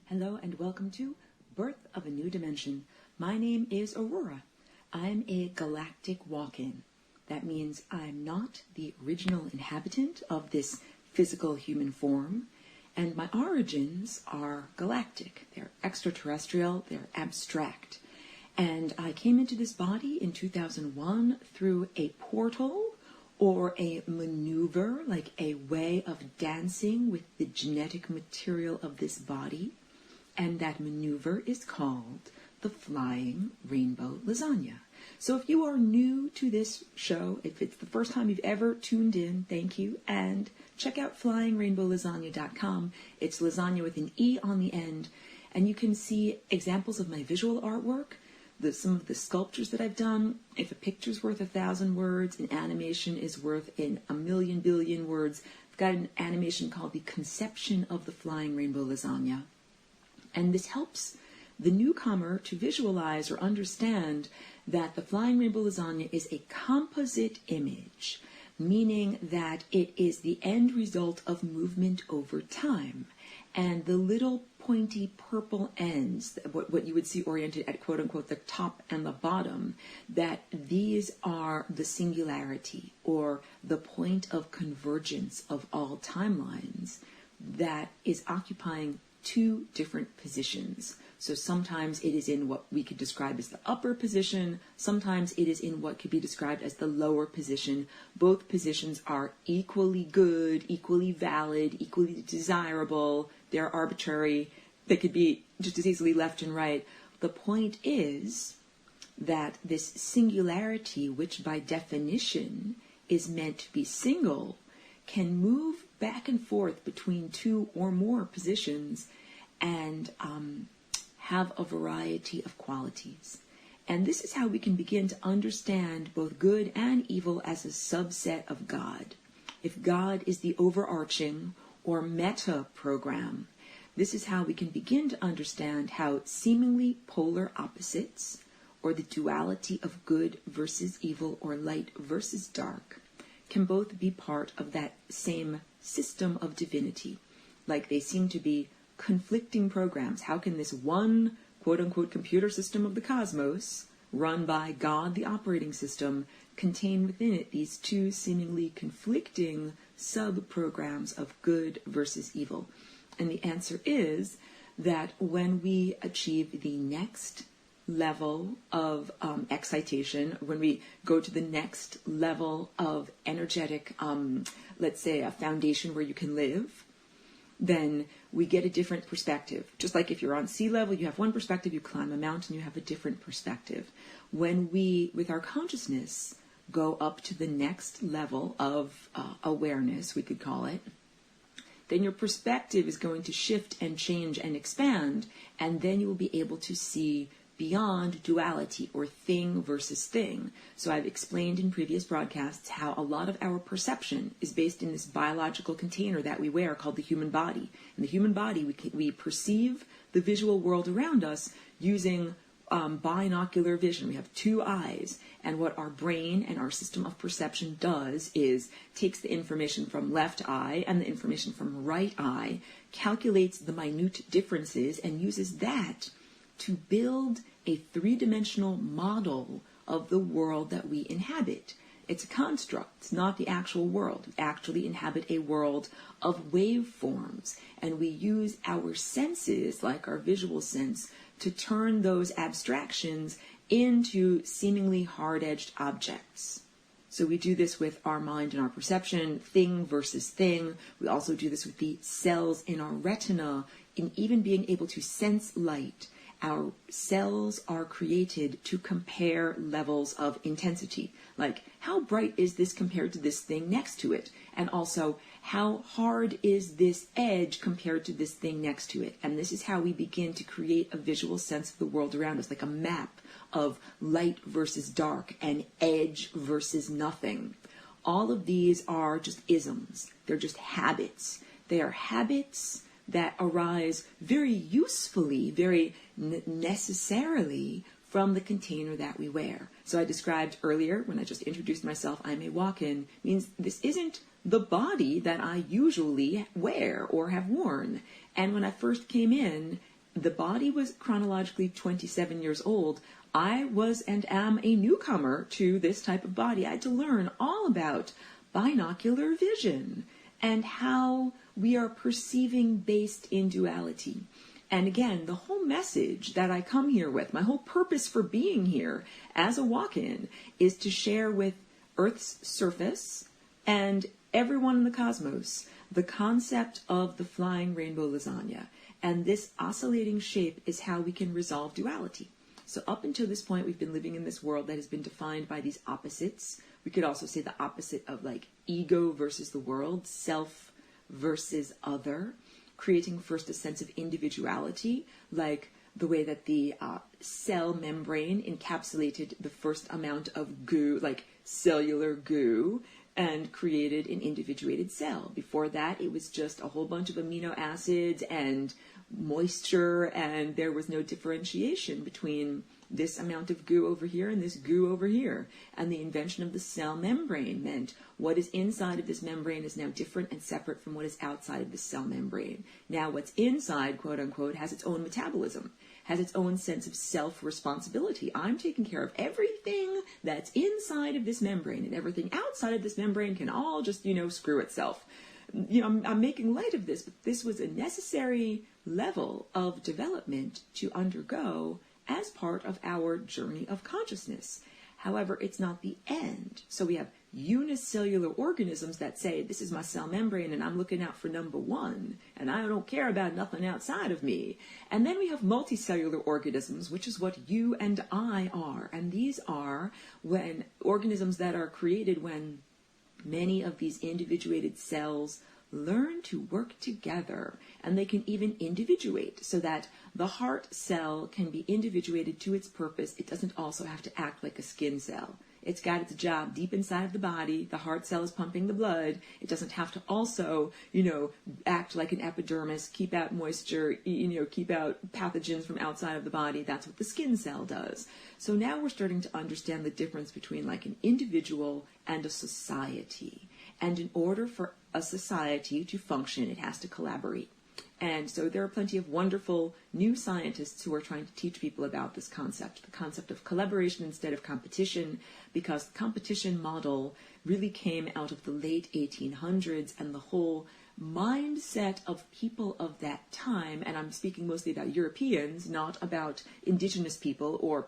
Hello and welcome to Birth of a New Dimension. My name is Aurora. I'm a galactic walk-in. That means I'm not the original inhabitant of this physical human form, and my origins are galactic. They're extraterrestrial, they're abstract. And I came into this body in 2001 through a portal or a maneuver, like a way of dancing with the genetic material of this body. And that maneuver is called the Flying Rainbow Lasagna. So if you are new to this show, if it's the first time you've ever tuned in, thank you. And check out flyingrainbowlasagna.com. It's lasagna with an E on the end. And you can see examples of my visual artwork, some of the sculptures that I've done. If a picture's worth 1,000 words, an animation is worth a million billion words. I've got an animation called The Conception of the Flying Rainbow Lasagna. And this helps the newcomer to visualize or understand that the Flying Rainbow Lasagna is a composite image, meaning that it is the end result of movement over time. And the little pointy purple ends, what you would see oriented at quote-unquote the top and the bottom, that these are the singularity or the point of convergence of all timelines that is occupying two different positions. So sometimes it is in what we could describe as the upper position, sometimes it is in what could be described as the lower position. Both positions are equally good, equally valid, equally desirable. They're arbitrary. They could be just as easily left and right. The point is that this singularity, which by definition is meant to be single, can move back and forth between two or more positions and have a variety of qualities. And this is how we can begin to understand both good and evil as a subset of God. If God is the overarching or meta program, this is how we can begin to understand how seemingly polar opposites, or the duality of good versus evil or light versus dark, can both be part of that same system of divinity. Like they seem to be conflicting programs. How can this one quote-unquote computer system of the cosmos, run by God, the operating system, contain within it these two seemingly conflicting sub-programs of good versus evil? And the answer is that when we achieve the next level of excitation, when we go to the next level of energetic, let's say a foundation where you can live, then we get a different perspective. Just like if you're on sea level, you have one perspective, you climb a mountain, you have a different perspective. When we, with our consciousness, go up to the next level of awareness, we could call it, then your perspective is going to shift and change and expand, and then you will be able to see beyond duality or thing versus thing. So I've explained in previous broadcasts how a lot of our perception is based in this biological container that we wear called the human body. In the human body, we perceive the visual world around us using binocular vision. We have two eyes, and what our brain and our system of perception does is takes the information from left eye and the information from right eye, calculates the minute differences, and uses that to build a three-dimensional model of the world that we inhabit. It's a construct. It's not the actual world. We actually inhabit a world of waveforms, and we use our senses, like our visual sense, to turn those abstractions into seemingly hard-edged objects. So we do this with our mind and our perception, thing versus thing. We also do this with the cells in our retina, in even being able to sense light. Our cells are created to compare levels of intensity. Like, how bright is this compared to this thing next to it? And also, how hard is this edge compared to this thing next to it? And this is how we begin to create a visual sense of the world around us, like a map of light versus dark and edge versus nothing. All of these are just isms. They're just habits. They are habits that arise very usefully, very necessarily from the container that we wear. So I described earlier, when I just introduced myself, I'm a walk-in, means this isn't the body that I usually wear or have worn. And when I first came in, the body was chronologically 27 years old, I was and am a newcomer to this type of body. I had to learn all about binocular vision and how we are perceiving based in duality. And again, the whole message that I come here with, my whole purpose for being here as a walk-in, is to share with Earth's surface and everyone in the cosmos the concept of the flying rainbow lasagna. And this oscillating shape is how we can resolve duality. So up until this point, we've been living in this world that has been defined by these opposites. We could also say the opposite of like ego versus the world, self versus other, creating first a sense of individuality, like the way that the cell membrane encapsulated the first amount of goo, like cellular goo, and created an individuated cell. Before that, it was just a whole bunch of amino acids and moisture, and there was no differentiation between this amount of goo over here and this goo over here. And the invention of the cell membrane meant what is inside of this membrane is now different and separate from what is outside of the cell membrane. Now what's inside, quote unquote, has its own metabolism, has its own sense of self-responsibility. I'm taking care of everything that's inside of this membrane, and everything outside of this membrane can all just, screw itself. I'm making light of this, but this was a necessary level of development to undergo as part of our journey of consciousness. However, it's not the end. So we have unicellular organisms that say, this is my cell membrane and I'm looking out for number one, and I don't care about nothing outside of me. And then we have multicellular organisms, which is what you and I are. And these are when organisms that are created when many of these individuated cells learn to work together, and they can even individuate so that the heart cell can be individuated to its purpose. It doesn't also have to act like a skin cell. It's got its job deep inside of the body. The heart cell is pumping the blood. It doesn't have to also, act like an epidermis, keep out moisture, keep out pathogens from outside of the body. That's what the skin cell does. So now we're starting to understand the difference between like an individual and a society. And in order for a society to function, it has to collaborate. And so there are plenty of wonderful new scientists who are trying to teach people about this concept, the concept of collaboration instead of competition, because the competition model really came out of the late 1800s, and the whole mindset of people of that time, and I'm speaking mostly about Europeans, not about indigenous people or,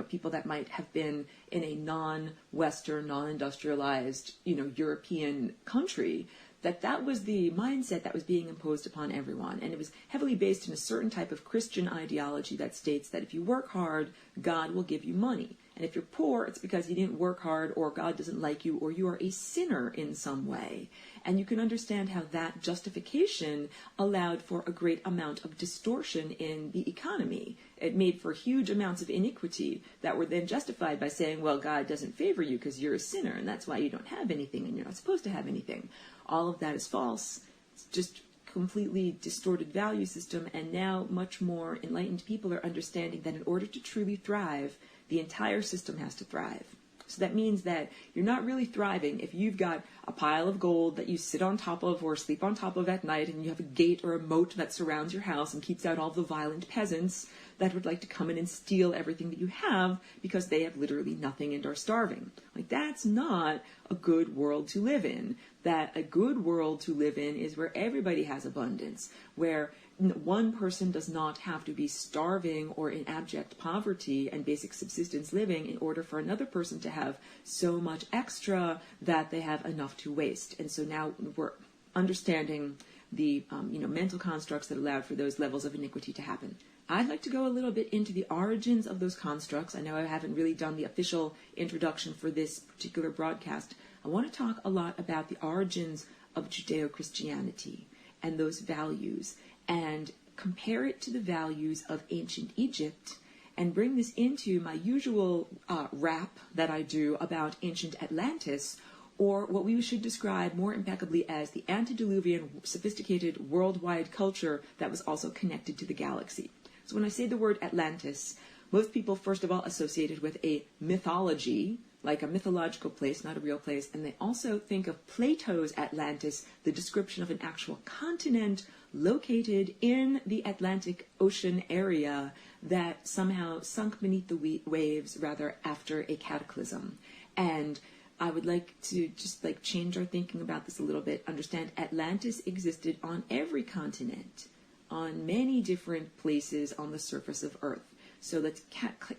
people that might have been in a non-Western, non-industrialized, European country, that was the mindset that was being imposed upon everyone. And it was heavily based in a certain type of Christian ideology that states that if you work hard, God will give you money. And if you're poor, it's because you didn't work hard, or God doesn't like you, or you are a sinner in some way. And you can understand how that justification allowed for a great amount of distortion in the economy. It made for huge amounts of iniquity that were then justified by saying, well, God doesn't favor you because you're a sinner, and that's why you don't have anything, and you're not supposed to have anything. All of that is false. It's just completely distorted value system, and now much more enlightened people are understanding that in order to truly thrive, the entire system has to thrive. So that means that you're not really thriving if you've got a pile of gold that you sit on top of or sleep on top of at night, and you have a gate or a moat that surrounds your house and keeps out all the violent peasants that would like to come in and steal everything that you have because they have literally nothing and are starving. Like, that's not a good world to live in. That a good world to live in is where everybody has abundance, where one person does not have to be starving or in abject poverty and basic subsistence living in order for another person to have so much extra that they have enough to waste. And so now we're understanding the mental constructs that allowed for those levels of iniquity to happen. I'd like to go a little bit into the origins of those constructs. I know I haven't really done the official introduction for this particular broadcast. I want to talk a lot about the origins of Judeo-Christianity and those values, and compare it to the values of ancient Egypt, and bring this into my usual rap that I do about ancient Atlantis, or what we should describe more impeccably as the antediluvian, sophisticated, worldwide culture that was also connected to the galaxy. So when I say the word Atlantis, most people, first of all, associate it with a mythology, like a mythological place, not a real place. And they also think of Plato's Atlantis, the description of an actual continent located in the Atlantic Ocean area that somehow sunk beneath the waves rather after a cataclysm. And I would like to just like change our thinking about this a little bit. Understand Atlantis existed on every continent, on many different places on the surface of Earth. So let's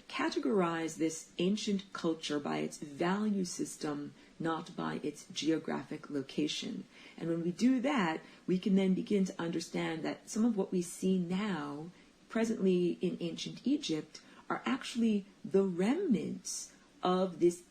categorize this ancient culture by its value system, not by its geographic location. And when we do that, we can then begin to understand that some of what we see now, presently in ancient Egypt, are actually the remnants of this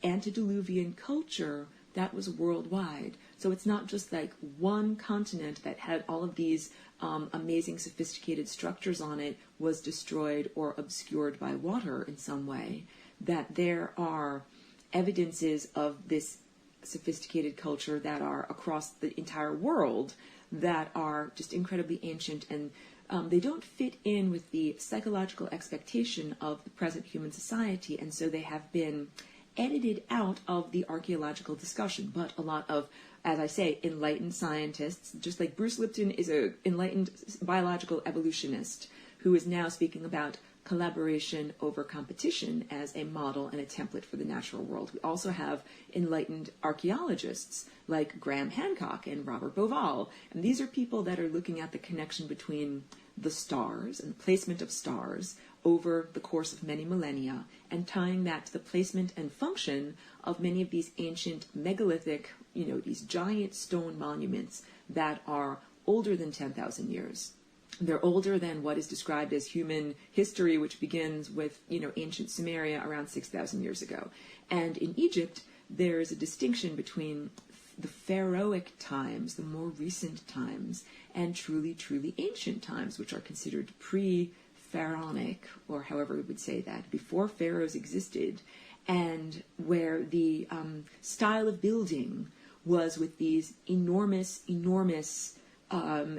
antediluvian culture that was worldwide. So it's not just like one continent that had all of these amazing sophisticated structures on it was destroyed or obscured by water in some way, that there are evidences of this sophisticated culture that are across the entire world that are just incredibly ancient, and they don't fit in with the psychological expectation of the present human society, and so they have been edited out of the archaeological discussion. But a lot of, as I say, enlightened scientists, just like Bruce Lipton is an enlightened biological evolutionist who is now speaking about collaboration over competition as a model and a template for the natural world. We also have enlightened archaeologists like Graham Hancock and Robert Bauval, and these are people that are looking at the connection between the stars and the placement of stars over the course of many millennia, and tying that to the placement and function of many of these ancient megalithic, these giant stone monuments that are older than 10,000 years. They're older than what is described as human history, which begins with, ancient Sumeria around 6,000 years ago. And in Egypt, there is a distinction between the pharaohic times, the more recent times, and truly, truly ancient times, which are considered pre-pharaonic, or however we would say that, before pharaohs existed, and where the style of building was with these enormous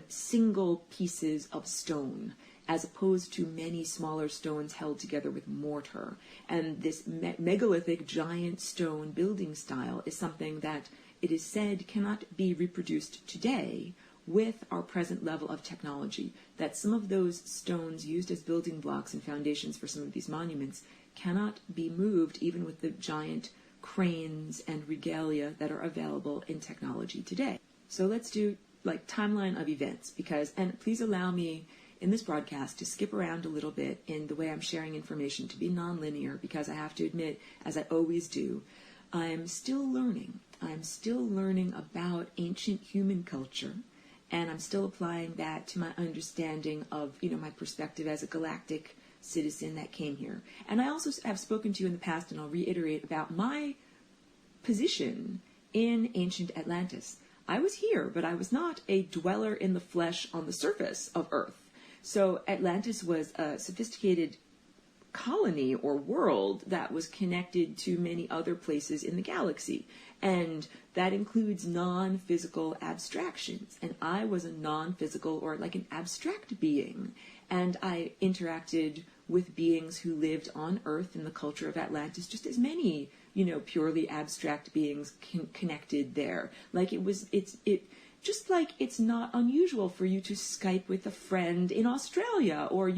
single pieces of stone, as opposed to many smaller stones held together with mortar. And this megalithic giant stone building style is something that it is said cannot be reproduced today with our present level of technology, that some of those stones used as building blocks and foundations for some of these monuments cannot be moved even with the giant cranes and regalia that are available in technology today. So let's do like timeline of events, and please allow me in this broadcast to skip around a little bit in the way I'm sharing information, to be nonlinear, because I have to admit, as I always do, I'm still learning. I'm still learning about ancient human culture, and I'm still applying that to my understanding of, my perspective as a galactic citizen that came here. And I also have spoken to you in the past, and I'll reiterate, about my position in ancient Atlantis. I was here, but I was not a dweller in the flesh on the surface of Earth. So Atlantis was a sophisticated colony or world that was connected to many other places in the galaxy. And that includes non-physical abstractions. And I was a non-physical, or like an abstract being. And I interacted with beings who lived on Earth in the culture of Atlantis, just as many, purely abstract beings connected there. Like just like it's not unusual for you to Skype with a friend in Australia, or,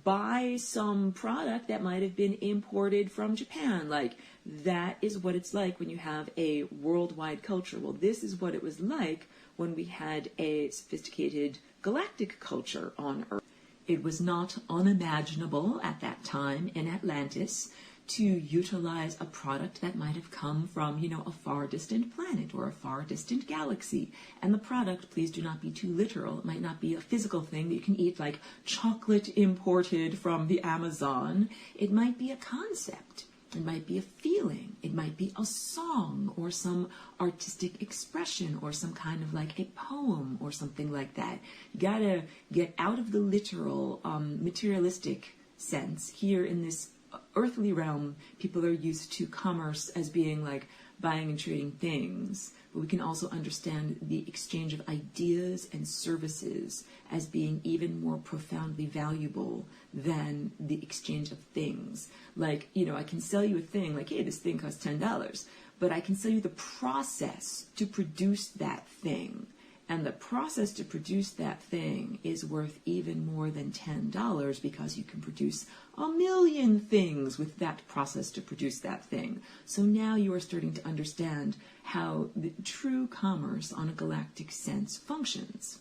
buy some product that might have been imported from Japan. Like, that is what it's like when you have a worldwide culture. Well, this is what it was like when we had a sophisticated galactic culture on Earth. It was not unimaginable at that time in Atlantis to utilize a product that might have come from, a far distant planet or a far distant galaxy. And the product, please do not be too literal. It might not be a physical thing that you can eat, like chocolate imported from the Amazon. It might be a concept. It might be a feeling. It might be a song or some artistic expression or some kind of like a poem or something like that. You gotta get out of the literal, materialistic sense. Here in this earthly realm, people are used to commerce as being like buying and trading things, but we can also understand the exchange of ideas and services as being even more profoundly valuable than the exchange of things. Like, I can sell you a thing, like, hey, this thing costs $10, but I can sell you the process to produce that thing. And the process to produce that thing is worth even more than $10 because you can produce 1,000,000 things with that process to produce that thing. So now you are starting to understand how the true commerce on a galactic sense functions.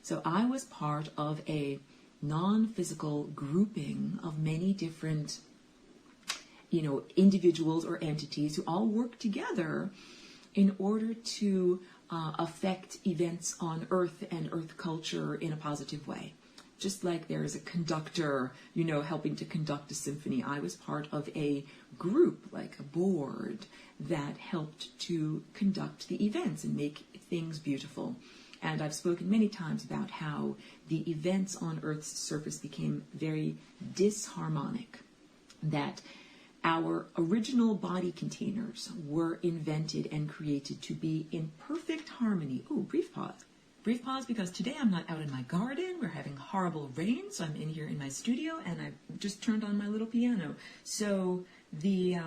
So I was part of a non-physical grouping of many different, individuals or entities who all work together in order to affect events on Earth and Earth culture in a positive way. Just like there is a conductor, helping to conduct a symphony, I was part of a group, like a board, that helped to conduct the events and make things beautiful. And I've spoken many times about how the events on Earth's surface became very disharmonic, that our original body containers were invented and created to be in perfect harmony. Ooh, brief pause. Brief pause because today I'm not out in my garden. We're having horrible rain, so I'm in here in my studio, and I've just turned on my little piano. So the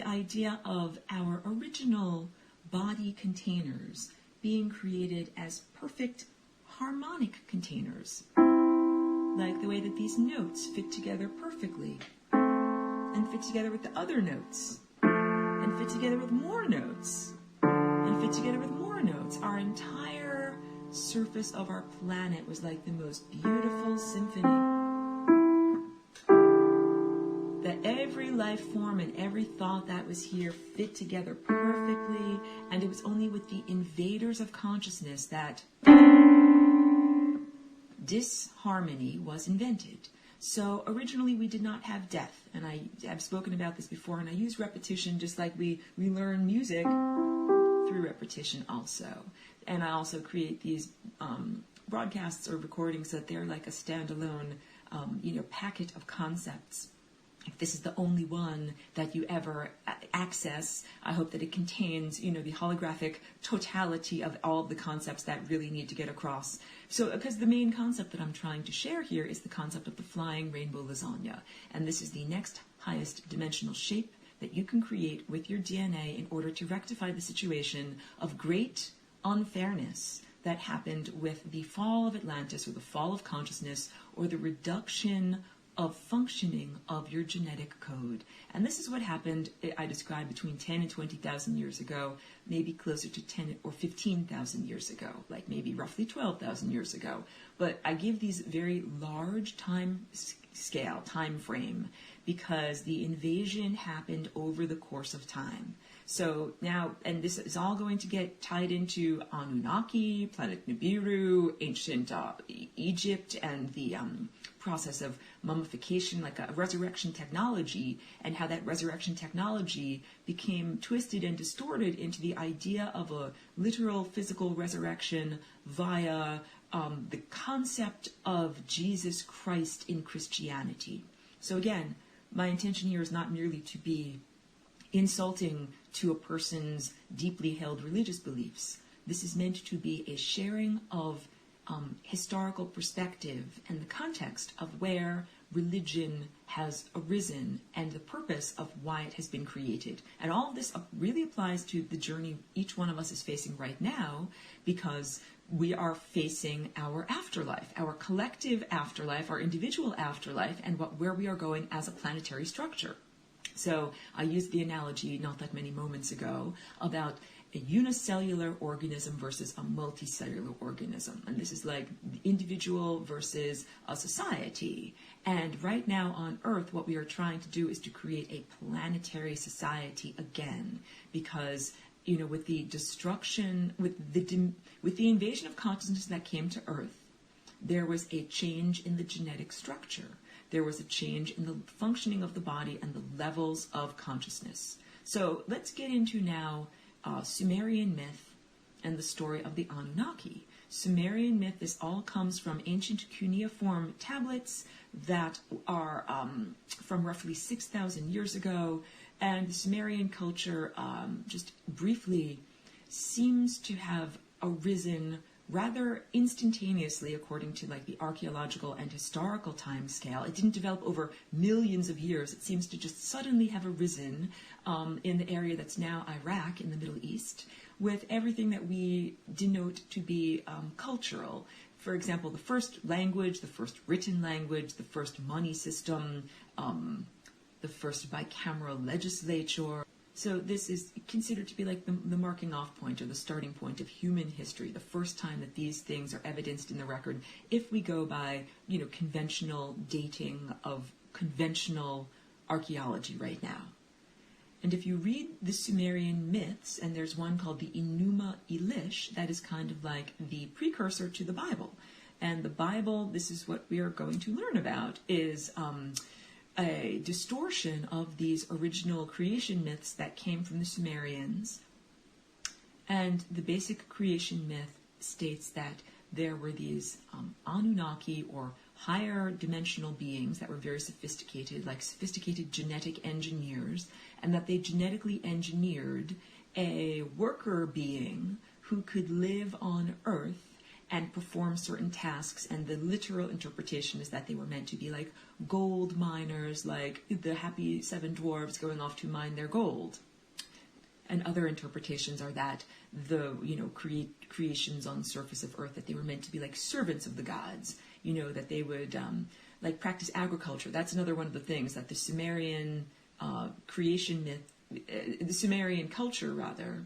idea of our original body containers being created as perfect harmonic containers, like the way that these notes fit together perfectly, and fit together with the other notes, and fit together with more notes, and fit together with more notes. Our entire surface of our planet was like the most beautiful symphony. That every life form and every thought that was here fit together perfectly, and it was only with the invaders of consciousness that disharmony was invented. So originally we did not have death, and I've spoken about this before, and I use repetition just like we learn music through repetition also. And I also create these broadcasts or recordings that they're like a standalone packet of concepts. If this is the only one that you ever access, I hope that it contains, the holographic totality of all of the concepts that really need to get across. So, because the main concept that I'm trying to share here is the concept of the flying rainbow lasagna. And this is the next highest dimensional shape that you can create with your DNA in order to rectify the situation of great unfairness that happened with the fall of Atlantis, or the fall of consciousness, or the reduction of functioning of your genetic code. And this is what happened, I described, between 10 and 20,000 years ago, maybe closer to 10 or 15,000 years ago, like maybe roughly 12,000 years ago. But I give these very large time frame, because the invasion happened over the course of time. So now, and this is all going to get tied into Anunnaki, planet Nibiru, ancient Egypt, and the process of mummification, like a resurrection technology, and how that resurrection technology became twisted and distorted into the idea of a literal physical resurrection via the concept of Jesus Christ in Christianity. So again, my intention here is not merely to be insulting to a person's deeply held religious beliefs. This is meant to be a sharing of historical perspective and the context of where religion has arisen and the purpose of why it has been created. And all of this really applies to the journey each one of us is facing right now, because we are facing our afterlife, our collective afterlife, our individual afterlife, and where we are going as a planetary structure. So I used the analogy not that many moments ago about a unicellular organism versus a multicellular organism. And this is like the individual versus a society. And right now on Earth, what we are trying to do is to create a planetary society again, because with the destruction, with the invasion of consciousness that came to Earth, there was a change in the genetic structure. There was a change in the functioning of the body and the levels of consciousness. So let's get into now Sumerian myth and the story of the Anunnaki. Sumerian myth, this all comes from ancient cuneiform tablets that are from roughly 6,000 years ago. And the Sumerian culture, just briefly, seems to have arisen rather instantaneously according to like the archaeological and historical time scale. It didn't develop over millions of years. It seems to just suddenly have arisen in the area that's now Iraq in the Middle East, with everything that we denote to be cultural. For example, the first language, the first written language, the first money system, the first bicameral legislature. So this is considered to be like the marking off point or the starting point of human history, the first time that these things are evidenced in the record, if we go by, conventional dating of conventional archaeology right now. And if you read the Sumerian myths, and there's one called the Enuma Elish, that is kind of like the precursor to the Bible. And the Bible, this is what we are going to learn about, is a distortion of these original creation myths that came from the Sumerians. And the basic creation myth states that there were these Anunnaki, or higher dimensional beings that were very sophisticated, like sophisticated genetic engineers, and that they genetically engineered a worker being who could live on Earth and perform certain tasks. And the literal interpretation is that they were meant to be like gold miners, like the happy seven dwarves going off to mine their gold. And other interpretations are that the creations on the surface of Earth, that they were meant to be like servants of the gods, that they would like practice agriculture. That's another one of the things that the Sumerian creation myth, the Sumerian culture rather,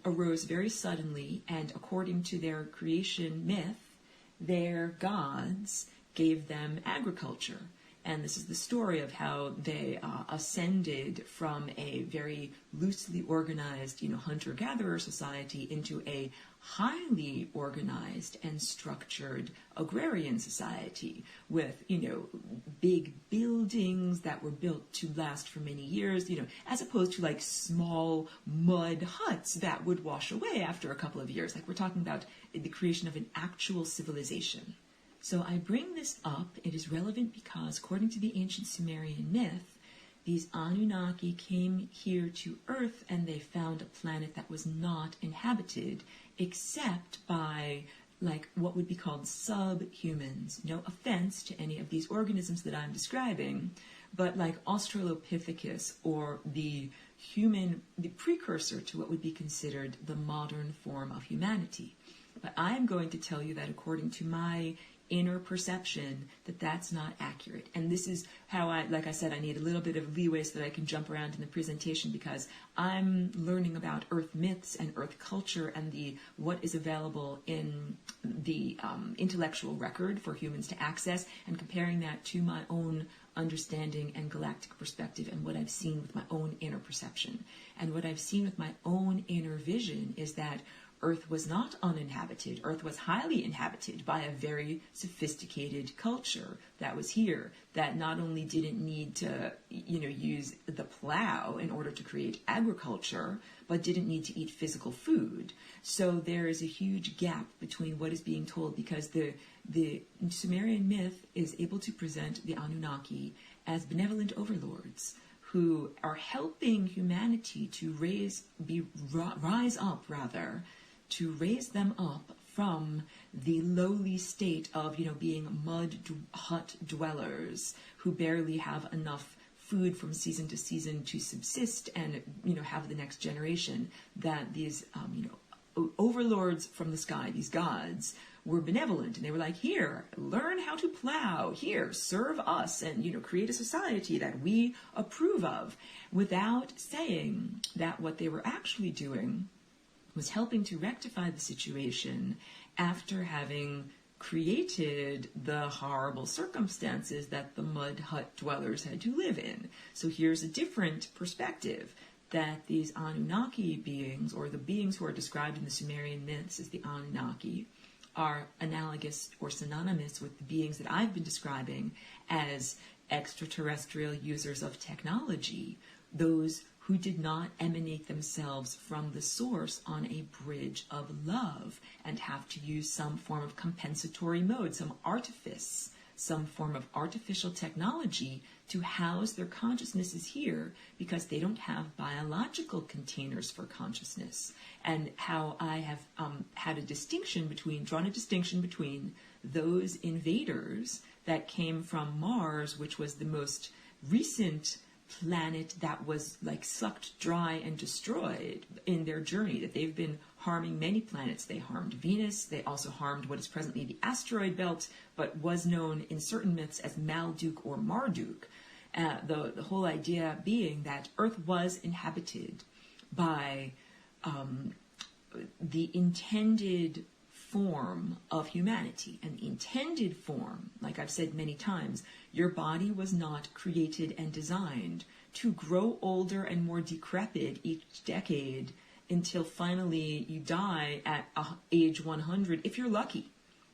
arose very suddenly, and according to their creation myth, their gods gave them agriculture. And this is the story of how they ascended from a very loosely organized, hunter-gatherer society into a highly organized and structured agrarian society with, big buildings that were built to last for many years, as opposed to like small mud huts that would wash away after a couple of years. Like we're talking about the creation of an actual civilization. So I bring this up, it is relevant because according to the ancient Sumerian myth, these Anunnaki came here to Earth and they found a planet that was not inhabited except by like what would be called subhumans. No offense to any of these organisms that I'm describing, but like Australopithecus, or the precursor to what would be considered the modern form of humanity. But I am going to tell you that according to my inner perception, that's not accurate. And this is how like I said, I need a little bit of leeway so that I can jump around in the presentation, because I'm learning about Earth myths and Earth culture and what is available in the intellectual record for humans to access, and comparing that to my own understanding and galactic perspective and what I've seen with my own inner perception. And what I've seen with my own inner vision is that Earth was not uninhabited. Earth was highly inhabited by a very sophisticated culture that was here, that not only didn't need to, use the plow in order to create agriculture, but didn't need to eat physical food. So there is a huge gap between what is being told, because the Sumerian myth is able to present the Anunnaki as benevolent overlords who are helping humanity to rise up to raise them up from the lowly state of, being mud hut dwellers who barely have enough food from season to season to subsist and, have the next generation. That these, overlords from the sky, these gods, were benevolent, and they were like, here, learn how to plow, here, serve us, and, create a society that we approve of, without saying that what they were actually doing was helping to rectify the situation after having created the horrible circumstances that the mud hut dwellers had to live in. So here's a different perspective, that these Anunnaki beings, or the beings who are described in the Sumerian myths as the Anunnaki, are analogous or synonymous with the beings that I've been describing as extraterrestrial users of technology, those who did not emanate themselves from the source on a bridge of love and have to use some form of compensatory mode, some artifice some form of artificial technology to house their consciousnesses here because they don't have biological containers for consciousness. And how I have drawn a distinction between those invaders that came from Mars, which was the most recent planet that was like sucked dry and destroyed in their journey, that they've been harming many planets. They harmed Venus. They also harmed what is presently the asteroid belt, but was known in certain myths as Malduk or Marduk. The whole idea being that Earth was inhabited by the intended form of humanity. And the intended form, like I've said many times, your body was not created and designed to grow older and more decrepit each decade until finally you die at age 100, if you're lucky.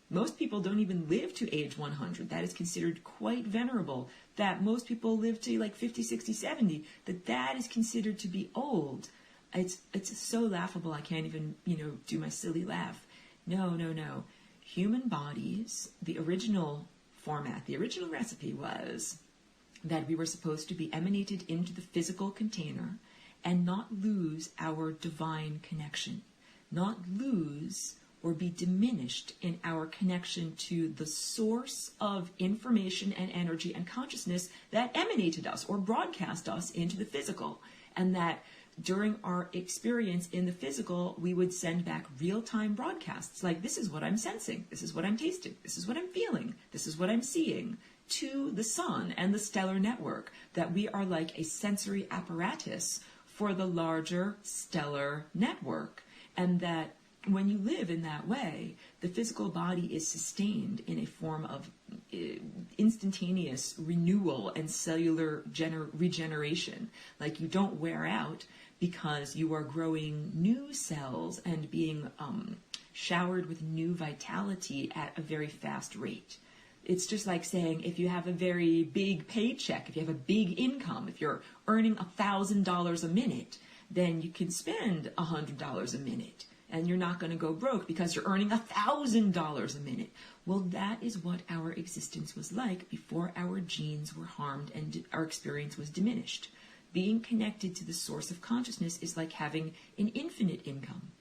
Most people don't even live to age 100. That is considered quite venerable. That most people live to like 50, 60, 70. That is considered to be old. It's so laughable. I can't even, do my silly laugh. No. Human bodies, the original format, the original recipe was that we were supposed to be emanated into the physical container and not lose our divine connection, not lose or be diminished in our connection to the source of information and energy and consciousness that emanated us or broadcast us into the physical. And that during our experience in the physical, we would send back real-time broadcasts like, this is what I'm sensing, this is what I'm tasting, this is what I'm feeling, this is what I'm seeing, to the sun and the stellar network, that we are like a sensory apparatus for the larger stellar network. And that when you live in that way, the physical body is sustained in a form of instantaneous renewal and cellular regeneration. Like you don't wear out because you are growing new cells and being showered with new vitality at a very fast rate. It's just like saying if you have a very big paycheck, if you have a big income, if you're earning $1,000 a minute, then you can spend $100 a minute. And you're not going to go broke because you're earning $1,000 a minute. Well, that is what our existence was like before our genes were harmed and our experience was diminished. Being connected to the source of consciousness is like having an infinite income.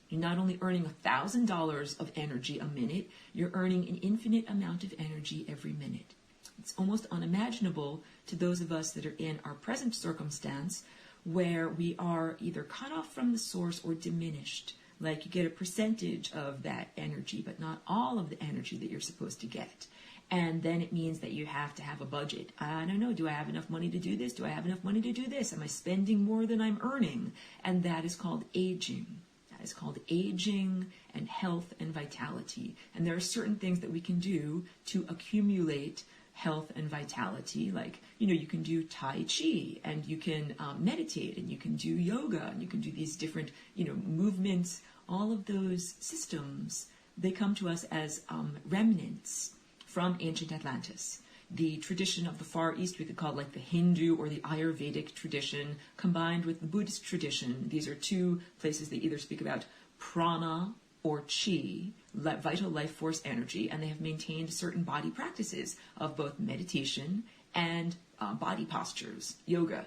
You're not only earning $1,000 of energy a minute, you're earning an infinite amount of energy every minute. It's almost unimaginable to those of us that are in our present circumstance where we are either cut off from the source or diminished. Like you get a percentage of that energy, but not all of the energy that you're supposed to get. And then it means that you have to have a budget. I don't know, do I have enough money to do this? Do I have enough money to do this? Am I spending more than I'm earning? And that is called aging. That is called aging and health and vitality. And there are certain things that we can do to accumulate health and vitality. Like, you can do Tai Chi, and you can meditate, and you can do yoga, and you can do these different, movements. All of those systems, they come to us as remnants from ancient Atlantis. The tradition of the Far East, we could call it like the Hindu or the Ayurvedic tradition, combined with the Buddhist tradition. These are two places that either speak about prana or chi, vital life force energy, and they have maintained certain body practices of both meditation and body postures, yoga,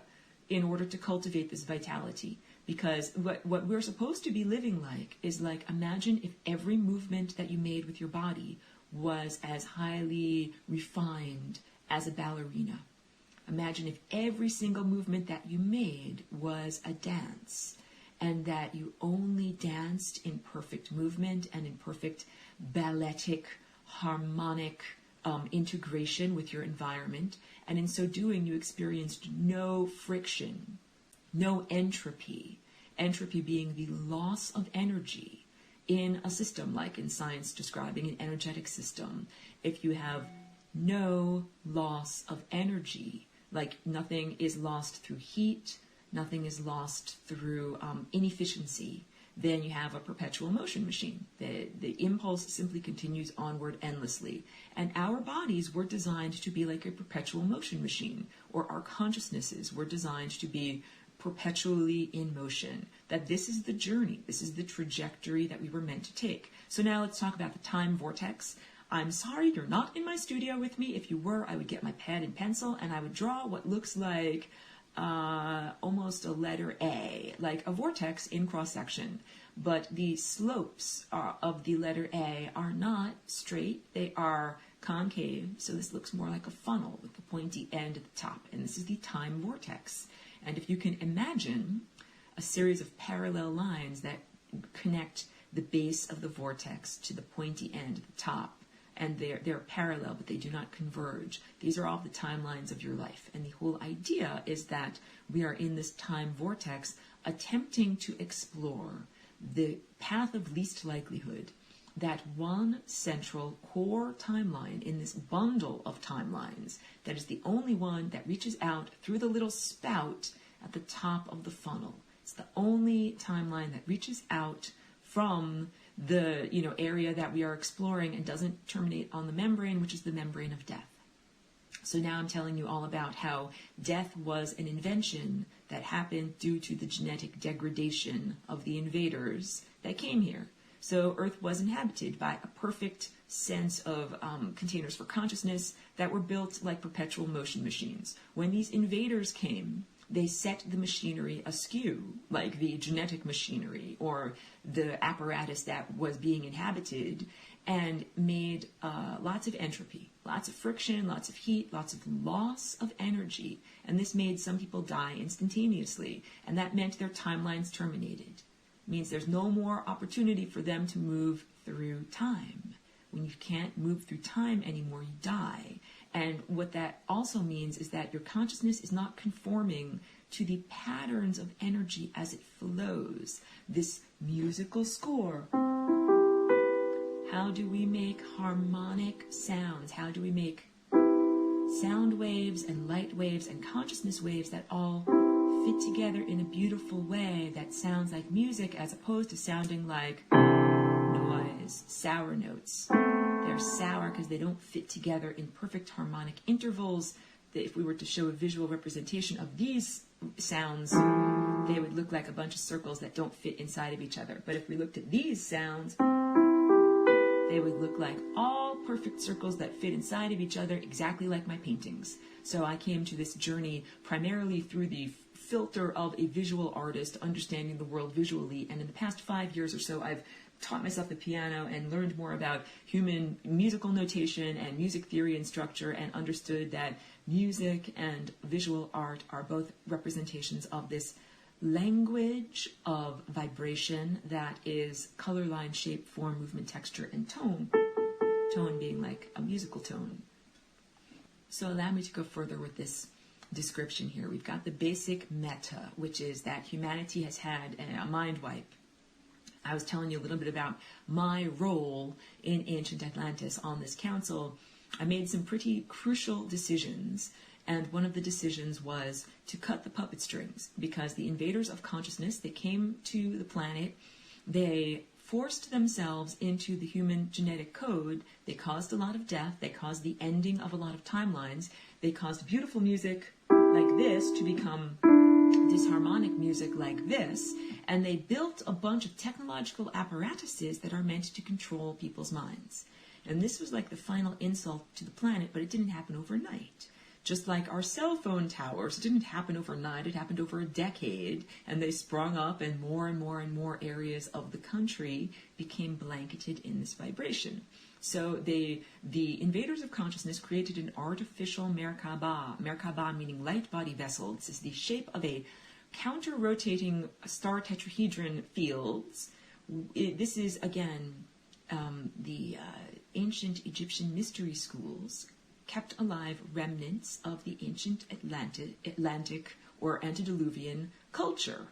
in order to cultivate this vitality. Because what we're supposed to be living like is like, imagine if every movement that you made with your body was as highly refined as a ballerina. Imagine if every single movement that you made was a dance, and that you only danced in perfect movement and in perfect balletic, harmonic integration with your environment. And in so doing, you experienced no friction, no entropy. Entropy being the loss of energy in a system, like in science describing an energetic system. If you have no loss of energy, like nothing is lost through heat, nothing is lost through inefficiency, then you have a perpetual motion machine. The impulse simply continues onward endlessly. And our bodies were designed to be like a perpetual motion machine, or our consciousnesses were designed to be perpetually in motion. That this is the journey, this is the trajectory that we were meant to take. So now let's talk about the time vortex. I'm sorry, you're not in my studio with me. If you were, I would get my pen and pencil and I would draw what looks like almost a letter A, like a vortex in cross-section. But the slopes of the letter A are not straight. They are concave, so this looks more like a funnel with the pointy end at the top. And this is the time vortex. And if you can imagine a series of parallel lines that connect the base of the vortex to the pointy end at the top, and they're parallel, but they do not converge. These are all the timelines of your life. And the whole idea is that we are in this time vortex attempting to explore the path of least likelihood, that one central core timeline in this bundle of timelines that is the only one that reaches out through the little spout at the top of the funnel. It's the only timeline that reaches out from the area that we are exploring and doesn't terminate on the membrane, which is the membrane of death. So now I'm telling you all about how death was an invention that happened due to the genetic degradation of the invaders that came here. So Earth was inhabited by a perfect sense of containers for consciousness that were built like perpetual motion machines. When these invaders came, they set the machinery askew, like the genetic machinery or the apparatus that was being inhabited, and made lots of entropy, lots of friction, lots of heat, lots of loss of energy. And this made some people die instantaneously, and that meant their timelines terminated. It means there's no more opportunity for them to move through time. When you can't move through time anymore, you die. And what that also means is that your consciousness is not conforming to the patterns of energy as it flows. This musical score. How do we make harmonic sounds? How do we make sound waves and light waves and consciousness waves that all fit together in a beautiful way that sounds like music as opposed to sounding like noise, sour notes? They're sour because they don't fit together in perfect harmonic intervals. If we were to show a visual representation of these sounds, they would look like a bunch of circles that don't fit inside of each other. But if we looked at these sounds, they would look like all perfect circles that fit inside of each other, exactly like my paintings. So I came to this journey primarily through the filter of a visual artist, understanding the world visually. And in the past 5 years or so, I've taught myself the piano and learned more about human musical notation and music theory and structure, and understood that music and visual art are both representations of this language of vibration that is color, line, shape, form, movement, texture, and tone. Tone being like a musical tone. So allow me to go further with this description here. We've got the basic meta, which is that humanity has had a mind wipe. I was telling you a little bit about my role in ancient Atlantis on this council. I made some pretty crucial decisions, and one of the decisions was to cut the puppet strings, because the invaders of consciousness, they came to the planet, they forced themselves into the human genetic code, they caused a lot of death, they caused the ending of a lot of timelines, they caused beautiful music like this to become disharmonic music like this, and they built a bunch of technological apparatuses that are meant to control people's minds. And this was like the final insult to the planet, but it didn't happen overnight. Just like our cell phone towers, it didn't happen overnight, it happened over a decade, and they sprung up, and more areas of the country became blanketed in this vibration. So the invaders of consciousness created an artificial Merkaba meaning light body vessel. This is the shape of a counter-rotating star tetrahedron fields. This is, again, the ancient Egyptian mystery schools kept alive remnants of the ancient Atlantic or antediluvian culture.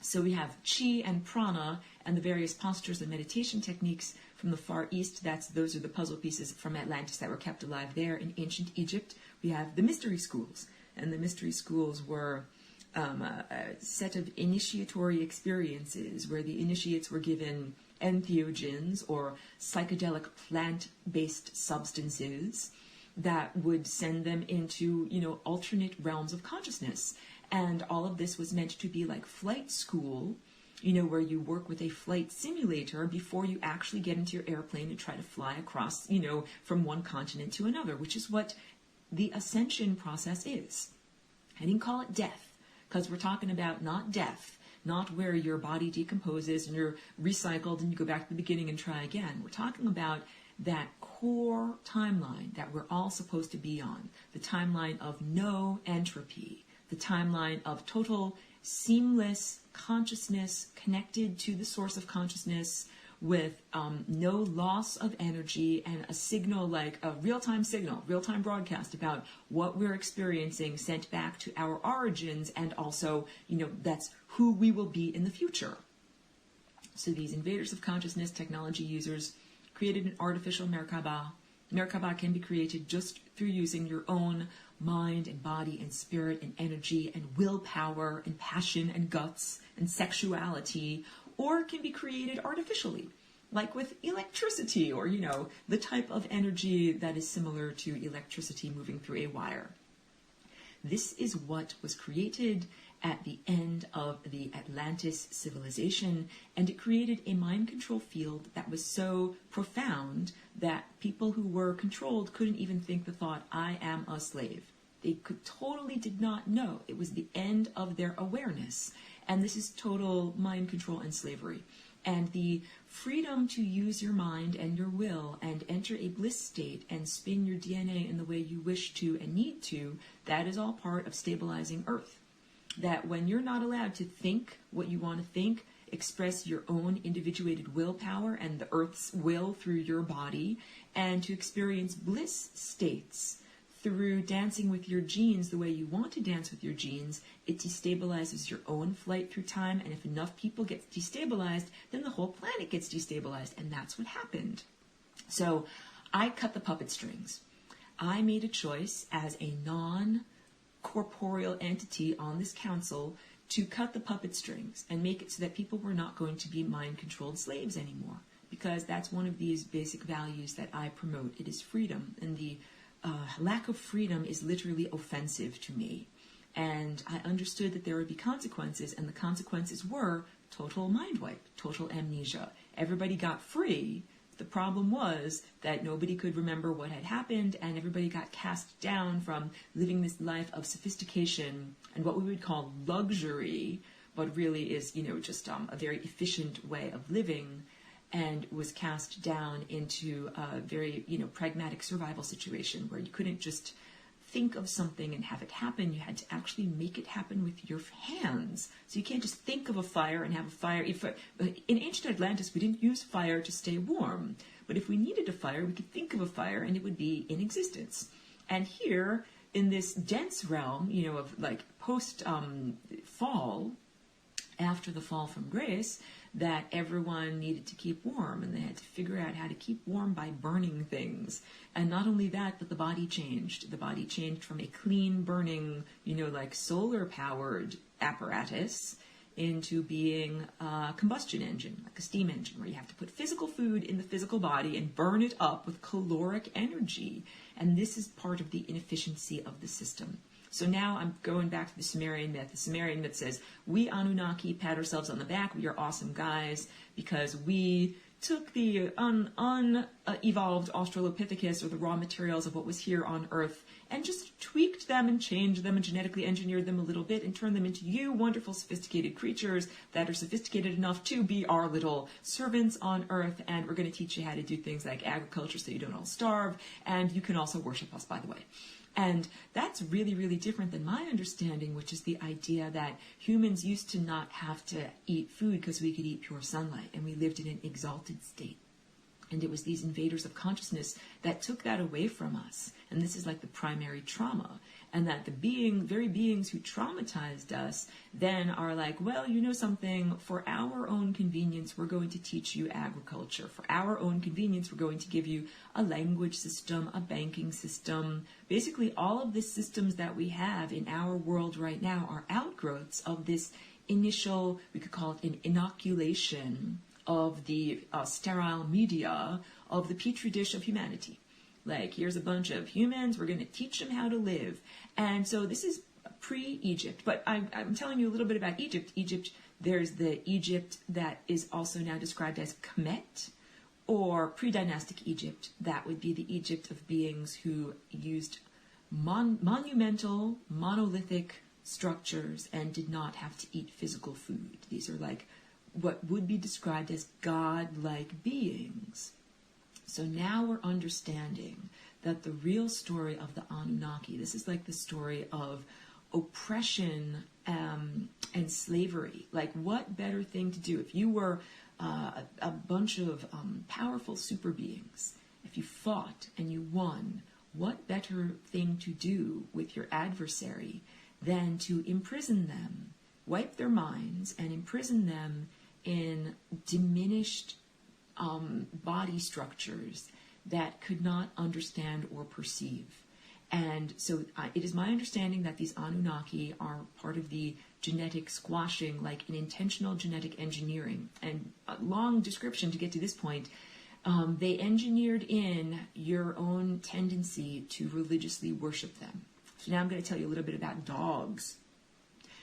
So we have chi and prana and the various postures and meditation techniques from the Far East. Those are the puzzle pieces from Atlantis that were kept alive there. In ancient Egypt, we have the mystery schools. And the mystery schools were a set of initiatory experiences where the initiates were given entheogens or psychedelic plant-based substances that would send them into, alternate realms of consciousness. And all of this was meant to be like flight school where you work with a flight simulator before you actually get into your airplane and try to fly across, from one continent to another, which is what the ascension process is. I didn't call it death, because we're talking about not death, not where your body decomposes and you're recycled and you go back to the beginning and try again. We're talking about that core timeline that we're all supposed to be on, the timeline of no entropy, the timeline of total seamless consciousness connected to the source of consciousness with no loss of energy, and a signal, like a real-time signal, real-time broadcast about what we're experiencing sent back to our origins, and also, that's who we will be in the future. So these invaders of consciousness, technology users, created an artificial Merkaba. Merkaba can be created just through using your own mind and body and spirit and energy and willpower and passion and guts and sexuality, or can be created artificially, like with electricity, or, the type of energy that is similar to electricity moving through a wire. This is what was created at the end of the Atlantis civilization, and it created a mind control field that was so profound that people who were controlled couldn't even think the thought, I am a slave. They totally did not know. It was the end of their awareness. And this is total mind control and slavery. And the freedom to use your mind and your will and enter a bliss state and spin your DNA in the way you wish to and need to, that is all part of stabilizing Earth. That when you're not allowed to think what you want to think, express your own individuated willpower and the Earth's will through your body, and to experience bliss states through dancing with your genes the way you want to dance with your genes, it destabilizes your own flight through time, and if enough people get destabilized, then the whole planet gets destabilized, and that's what happened. So I cut the puppet strings. I made a choice as a non-corporeal entity on this council to cut the puppet strings and make it so that people were not going to be mind-controlled slaves anymore, because that's one of these basic values that I promote. It is freedom, and the lack of freedom is literally offensive to me. And I understood that there would be consequences, and the consequences were total mind wipe, total amnesia. Everybody got free. The problem was that nobody could remember what had happened, and everybody got cast down from living this life of sophistication and what we would call luxury, but really is, just a very efficient way of living, and was cast down into a very, pragmatic survival situation where you couldn't just think of something and have it happen. You had to actually make it happen with your hands. So you can't just think of a fire and have a fire. In ancient Atlantis, we didn't use fire to stay warm. But if we needed a fire, we could think of a fire and it would be in existence. And here, in this dense realm, of like post-fall, after the fall from grace, that everyone needed to keep warm, and they had to figure out how to keep warm by burning things. And not only that, but the body changed. The body changed from a clean burning, like solar powered apparatus into being a combustion engine, like a steam engine, where you have to put physical food in the physical body and burn it up with caloric energy. And this is part of the inefficiency of the system. So now I'm going back to the Sumerian myth. The Sumerian myth says, we Anunnaki pat ourselves on the back. We are awesome guys because we took the unevolved Australopithecus, or the raw materials of what was here on Earth, and just tweaked them and changed them and genetically engineered them a little bit and turned them into you wonderful sophisticated creatures that are sophisticated enough to be our little servants on Earth. And we're going to teach you how to do things like agriculture so you don't all starve. And you can also worship us, by the way. And that's really, really different than my understanding, which is the idea that humans used to not have to eat food because we could eat pure sunlight, and we lived in an exalted state. And it was these invaders of consciousness that took that away from us. And this is like the primary trauma. And that the very beings who traumatized us then are like, well, you know something, for our own convenience, we're going to teach you agriculture. For our own convenience, we're going to give you a language system, a banking system. Basically, all of the systems that we have in our world right now are outgrowths of this initial, we could call it an inoculation of the sterile media of the petri dish of humanity. Like, here's a bunch of humans, we're going to teach them how to live. And so this is pre-Egypt, but I'm telling you a little bit about Egypt. Egypt There's the Egypt that is also now described as Kemet, or pre-dynastic Egypt. That would be the Egypt of beings who used monumental, monolithic structures and did not have to eat physical food. These are like what would be described as God-like beings. So now we're understanding that the real story of the Anunnaki, this is like the story of oppression and slavery. Like, what better thing to do if you were a bunch of powerful super beings, if you fought and you won, what better thing to do with your adversary than to imprison them, wipe their minds, and imprison them in diminished body structures that could not understand or perceive. And so it is my understanding that these Anunnaki are part of the genetic squashing, like an intentional genetic engineering. And a long description to get to this point, they engineered in your own tendency to religiously worship them. So now I'm going to tell you a little bit about dogs.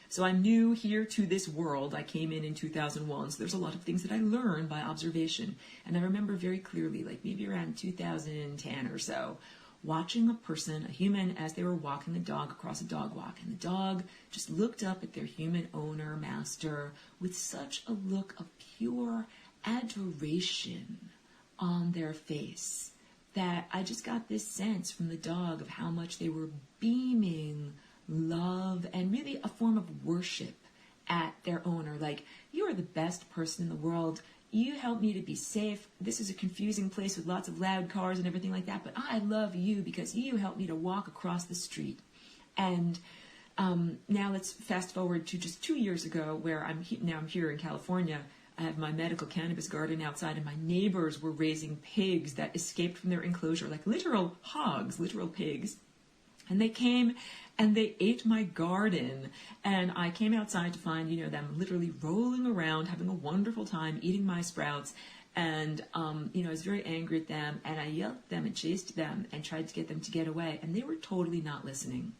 So I'm new here to this world. I came in 2001, so there's a lot of things that I learned by observation. And I remember very clearly, like maybe around 2010 or so, watching a person, a human, as they were walking the dog across a dog walk. And the dog just looked up at their human owner, master, with such a look of pure adoration on their face that I just got this sense from the dog of how much they were beaming love and really a form of worship at their owner. Like, you are the best person in the world. You help me to be safe. This is a confusing place with lots of loud cars and everything like that, but I love you because you help me to walk across the street. And now let's fast forward to just 2 years ago, where I'm here in California. I have my medical cannabis garden outside, and my neighbors were raising pigs that escaped from their enclosure, like literal hogs, literal pigs. And they came and they ate my garden. And I came outside to find, them literally rolling around, having a wonderful time, eating my sprouts. And, I was very angry at them. And I yelled at them and chased them and tried to get them to get away. And they were totally not listening.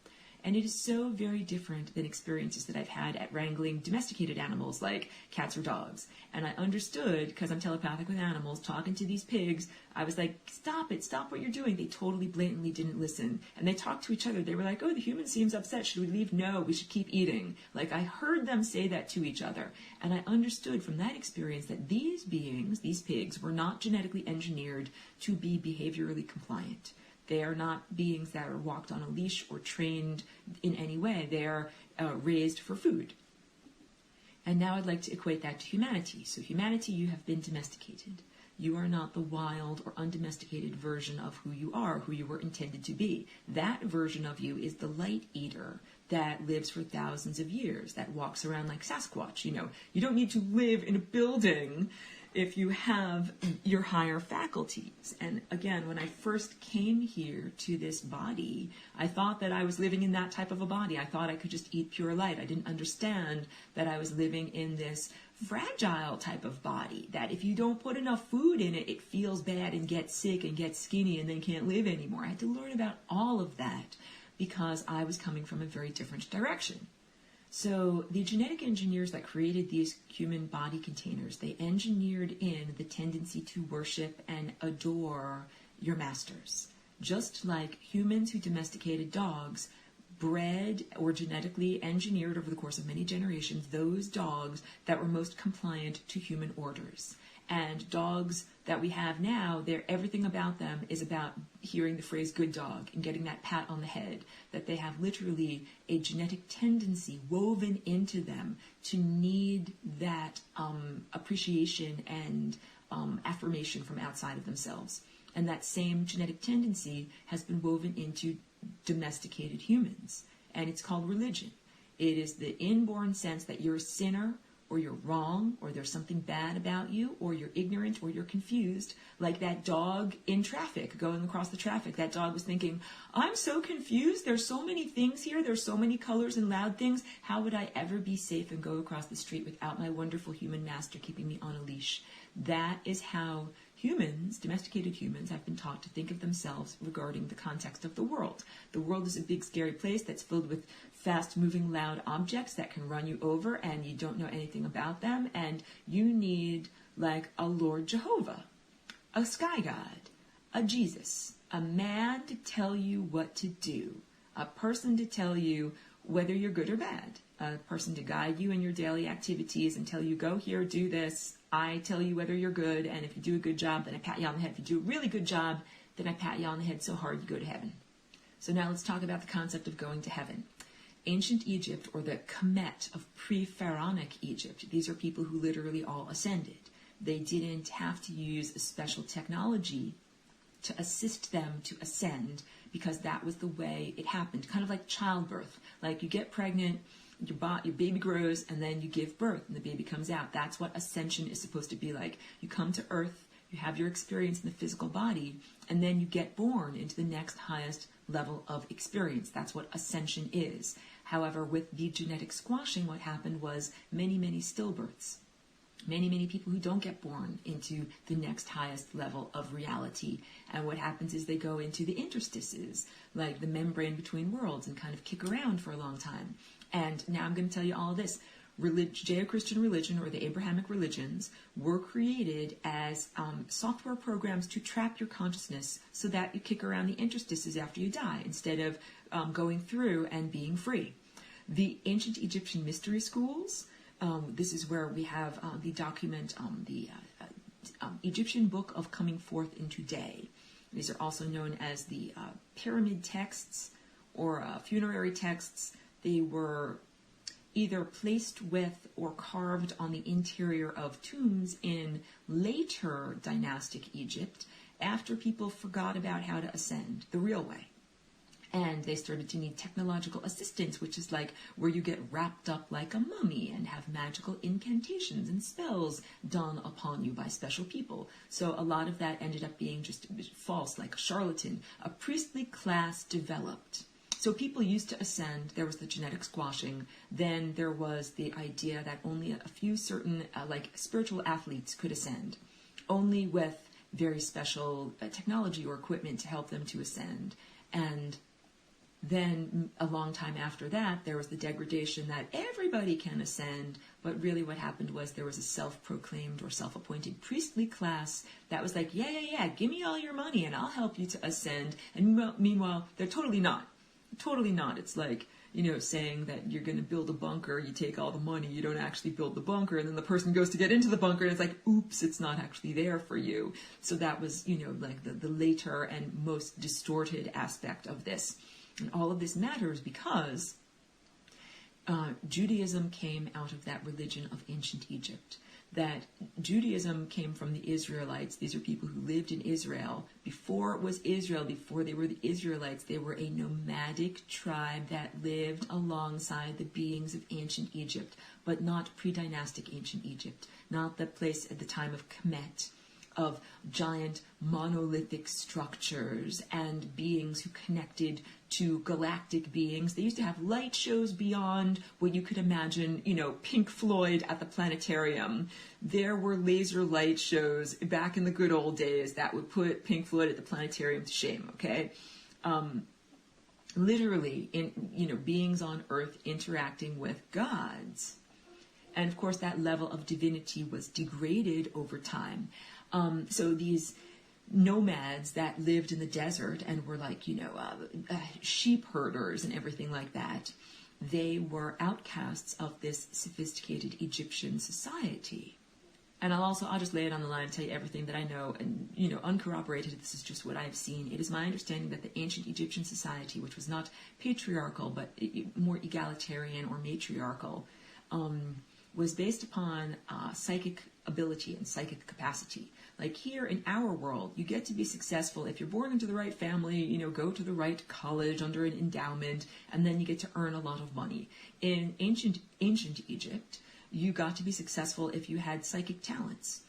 And it is so very different than experiences that I've had at wrangling domesticated animals like cats or dogs. And I understood, because I'm telepathic with animals, talking to these pigs, I was like, stop it, stop what you're doing. They totally blatantly didn't listen. And they talked to each other. They were like, oh, the human seems upset. Should we leave? No, we should keep eating. Like, I heard them say that to each other. And I understood from that experience that these beings, these pigs, were not genetically engineered to be behaviorally compliant. They are not beings that are walked on a leash or trained in any way. They are raised for food. And now I'd like to equate that to humanity. So humanity, you have been domesticated. You are not the wild or undomesticated version of who you are, who you were intended to be. That version of you is the light eater that lives for thousands of years, that walks around like Sasquatch. You don't need to live in a building if you have your higher faculties. And again, when I first came here to this body, I thought that I was living in that type of a body. I thought I could just eat pure light. I didn't understand that I was living in this fragile type of body, that if you don't put enough food in it, it feels bad and gets sick and gets skinny and then can't live anymore. I had to learn about all of that because I was coming from a very different direction. So the genetic engineers that created these human body containers, they engineered in the tendency to worship and adore your masters. Just like humans who domesticated dogs bred or genetically engineered over the course of many generations those dogs that were most compliant to human orders. And dogs that we have now, everything about them is about hearing the phrase good dog and getting that pat on the head, that they have literally a genetic tendency woven into them to need that appreciation and affirmation from outside of themselves. And that same genetic tendency has been woven into domesticated humans. And it's called religion. It is the inborn sense that you're a sinner, or you're wrong, or there's something bad about you, or you're ignorant, or you're confused, like that dog in traffic, going across the traffic. That dog was thinking, I'm so confused, there's so many things here, there's so many colors and loud things, how would I ever be safe and go across the street without my wonderful human master keeping me on a leash? That is how humans, domesticated humans, have been taught to think of themselves regarding the context of the world. The world is a big, scary place that's filled with fast-moving, loud objects that can run you over, and you don't know anything about them, and you need, like, a Lord Jehovah, a sky god, a Jesus, a man to tell you what to do, a person to tell you whether you're good or bad, a person to guide you in your daily activities and tell you, go here, do this. I tell you whether you're good, and if you do a good job, then I pat you on the head. If you do a really good job, then I pat you on the head so hard you go to heaven. So now let's talk about the concept of going to heaven. Ancient Egypt, or the Kemet of pre-Pharaonic Egypt, these are people who literally all ascended. They didn't have to use a special technology to assist them to ascend, because that was the way it happened. Kind of like childbirth. Like you get pregnant, your baby grows, and then you give birth, and the baby comes out. That's what ascension is supposed to be like. You come to Earth, you have your experience in the physical body, and then you get born into the next highest level of experience. That's what ascension is. However, with the genetic squashing, what happened was many, many stillbirths. Many, many people who don't get born into the next highest level of reality. And what happens is they go into the interstices, like the membrane between worlds, and kind of kick around for a long time. And now I'm going to tell you all of this. Judeo-Christian religion, or the Abrahamic religions, were created as software programs to trap your consciousness so that you kick around the interstices after you die, instead of going through and being free. The ancient Egyptian mystery schools, this is where we have the document, the Egyptian Book of Coming Forth into Day. These are also known as the pyramid texts or funerary texts. They were either placed with or carved on the interior of tombs in later dynastic Egypt, after people forgot about how to ascend the real way. And they started to need technological assistance, which is like where you get wrapped up like a mummy and have magical incantations and spells done upon you by special people. So a lot of that ended up being just false, like a charlatan. A priestly class developed. So people used to ascend. There was the genetic squashing. Then there was the idea that only a few certain like spiritual athletes could ascend, only with very special technology or equipment to help them to ascend. And then a long time after that, there was the degradation that everybody can ascend, but really what happened was there was a self-proclaimed or self-appointed priestly class that was like, yeah, give me all your money and I'll help you to ascend. And meanwhile, they're totally not. Totally not. It's like, saying that you're going to build a bunker, you take all the money, you don't actually build the bunker, and then the person goes to get into the bunker and it's like, oops, it's not actually there for you. So that was, like the later and most distorted aspect of this. And all of this matters because Judaism came out of that religion of ancient Egypt. That Judaism came from the Israelites. These are people who lived in Israel. Before it was Israel, before they were the Israelites, they were a nomadic tribe that lived alongside the beings of ancient Egypt, but not pre-dynastic ancient Egypt, not the place at the time of Kemet, of giant monolithic structures and beings who connected to galactic beings. They used to have light shows beyond what you could imagine, Pink Floyd at the planetarium. There were laser light shows back in the good old days that would put Pink Floyd at the planetarium to shame, okay? Literally, beings on Earth interacting with gods. And of course, that level of divinity was degraded over time. So these nomads that lived in the desert and were like, sheep herders and everything like that, they were outcasts of this sophisticated Egyptian society. And I'll just lay it on the line and tell you everything that I know, and, uncorroborated, this is just what I've seen. It is my understanding that the ancient Egyptian society, which was not patriarchal, but more egalitarian or matriarchal, was based upon psychic ability and psychic capacity. Like here in our world, you get to be successful if you're born into the right family, go to the right college under an endowment, and then you get to earn a lot of money. In ancient Egypt, you got to be successful if you had psychic talents.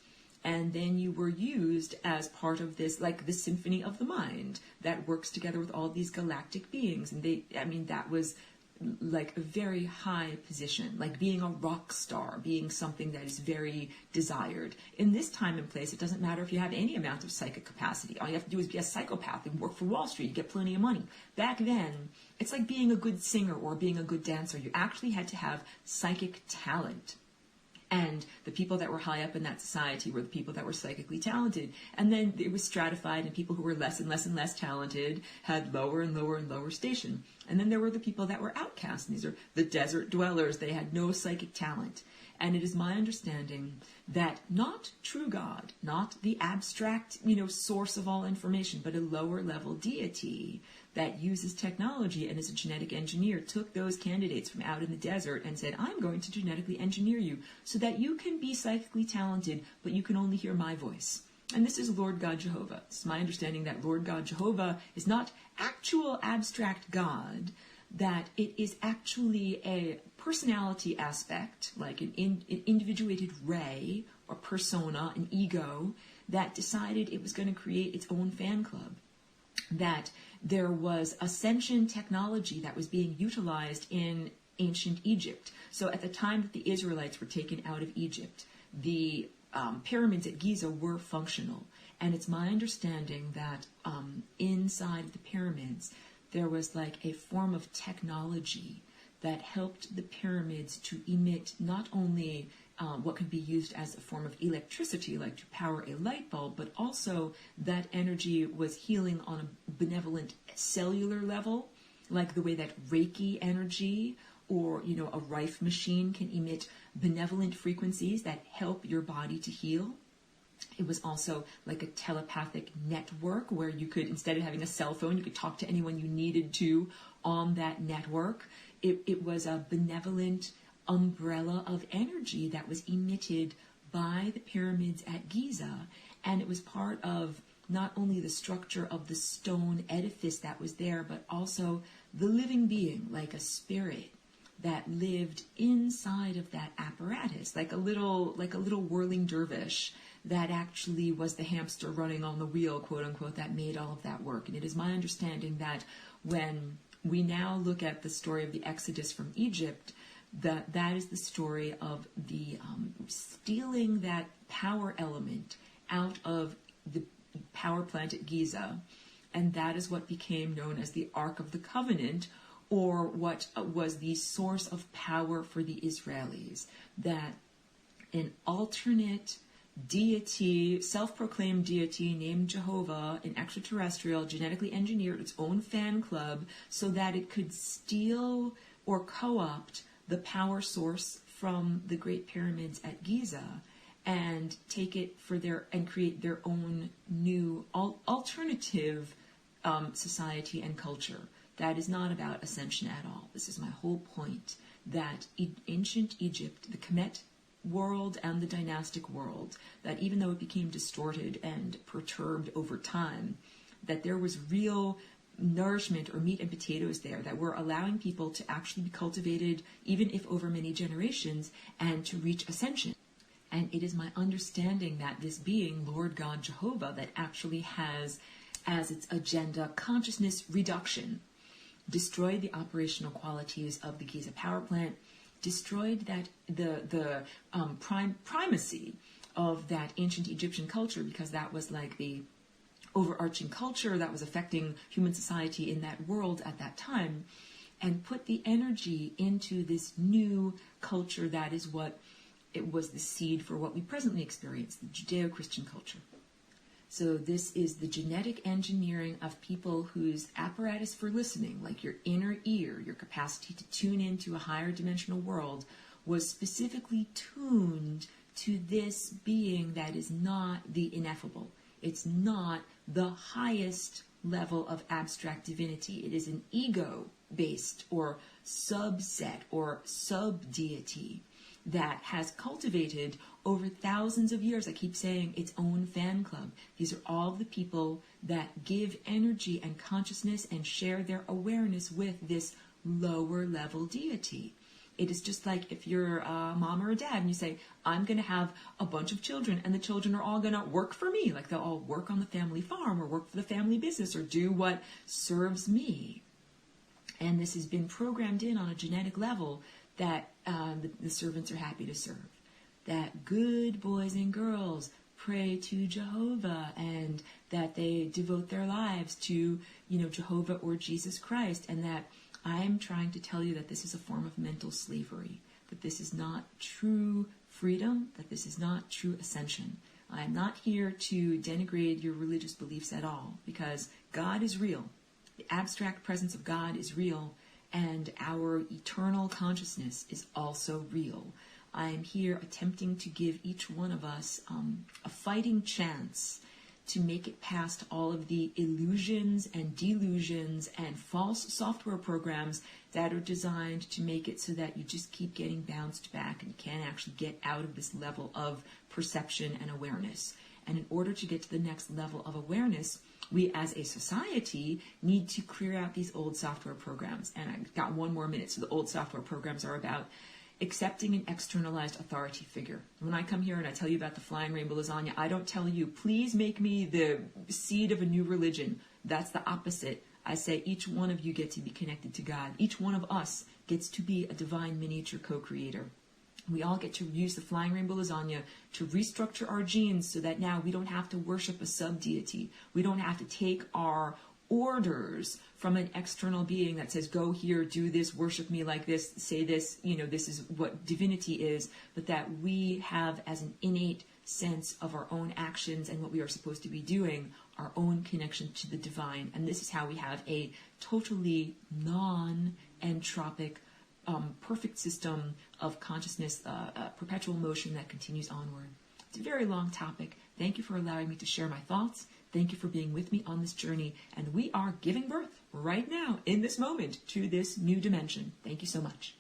And then you were used as part of this, like the symphony of the mind that works together with all these galactic beings. And that was like a very high position, like being a rock star, being something that is very desired. In this time and place, it doesn't matter if you have any amount of psychic capacity. All you have to do is be a psychopath and work for Wall Street. You get plenty of money. Back then, it's like being a good singer or being a good dancer. You actually had to have psychic talent. And the people that were high up in that society were the people that were psychically talented. And then it was stratified, and people who were less and less and less talented had lower and lower and lower station. And then there were the people that were outcasts. And these are the desert dwellers. They had no psychic talent. And it is my understanding that not true God, not the abstract, source of all information, but a lower level deity that uses technology and is a genetic engineer, took those candidates from out in the desert and said, I'm going to genetically engineer you so that you can be psychically talented, but you can only hear my voice. And this is Lord God Jehovah. It's my understanding that Lord God Jehovah is not actual abstract God, that it is actually a personality aspect, like an individuated ray or persona, an ego, that decided it was going to create its own fan club. That there was ascension technology that was being utilized in ancient Egypt. So at the time that the Israelites were taken out of Egypt, the pyramids at Giza were functional. And it's my understanding that inside of the pyramids, there was like a form of technology that helped the pyramids to emit not only what could be used as a form of electricity, like to power a light bulb, but also that energy was healing on a benevolent cellular level, like the way that Reiki energy or, a Rife machine can emit benevolent frequencies that help your body to heal. It was also like a telepathic network where you could, instead of having a cell phone, you could talk to anyone you needed to on that network. It was a benevolent umbrella of energy that was emitted by the pyramids at Giza, and it was part of not only the structure of the stone edifice that was there, but also the living being, like a spirit that lived inside of that apparatus, like a little whirling dervish that actually was the hamster running on the wheel, quote unquote, that made all of that work. And it is my understanding that when we now look at the story of the Exodus from Egypt, that is the story of the stealing that power element out of the power plant at Giza, and that is what became known as the Ark of the Covenant, or what was the source of power for the Israelis, that an alternate deity, self-proclaimed deity named Jehovah, an extraterrestrial, genetically engineered its own fan club so that it could steal or co-opt the power source from the Great Pyramids at Giza and take it and create their own new alternative society and culture. That is not about ascension at all. This is my whole point, that ancient Egypt, the Kemet world and the dynastic world, that even though it became distorted and perturbed over time, that there was real nourishment or meat and potatoes there that were allowing people to actually be cultivated, even if over many generations, and to reach ascension. And it is my understanding that this being, Lord God Jehovah, that actually has as its agenda consciousness reduction, destroyed the operational qualities of the Giza power plant, destroyed that the primacy of that ancient Egyptian culture, because that was like the overarching culture that was affecting human society in that world at that time, and put the energy into this new culture that is what it was the seed for what we presently experience, the Judeo-Christian culture. So this is the genetic engineering of people whose apparatus for listening, like your inner ear, your capacity to tune into a higher dimensional world, was specifically tuned to this being that is not the ineffable. It's not the highest level of abstract divinity. It is an ego-based or subset or sub-deity that has cultivated over thousands of years, I keep saying, its own fan club. These are all the people that give energy and consciousness and share their awareness with this lower level deity. It is just like if you're a mom or a dad and you say, I'm going to have a bunch of children and the children are all going to work for me. Like they'll all work on the family farm or work for the family business or do what serves me. And this has been programmed in on a genetic level that the servants are happy to serve. That good boys and girls pray to Jehovah, and that they devote their lives to, Jehovah or Jesus Christ. And that I'm trying to tell you that this is a form of mental slavery, that this is not true freedom, that this is not true ascension. I'm not here to denigrate your religious beliefs at all, because God is real. The abstract presence of God is real, and our eternal consciousness is also real. I am here attempting to give each one of us a fighting chance to make it past all of the illusions and delusions and false software programs that are designed to make it so that you just keep getting bounced back and you can't actually get out of this level of perception and awareness. And in order to get to the next level of awareness, we as a society need to clear out these old software programs. And I've got one more minute. So the old software programs are about accepting an externalized authority figure. When I come here and I tell you about the flying rainbow lasagna, I don't tell you, please make me the seed of a new religion. That's the opposite. I say each one of you get to be connected to God. Each one of us gets to be a divine miniature co-creator. We all get to use the flying rainbow lasagna to restructure our genes so that now we don't have to worship a sub-deity. We don't have to take our orders from an external being that says, go here, do this, worship me like this, say this, this is what divinity is, but that we have as an innate sense of our own actions and what we are supposed to be doing, our own connection to the divine. And this is how we have a totally non-entropic, perfect system of consciousness, perpetual motion that continues onward. It's a very long topic. Thank you for allowing me to share my thoughts. Thank you for being with me on this journey. And we are giving birth right now, in this moment, to this new dimension. Thank you so much.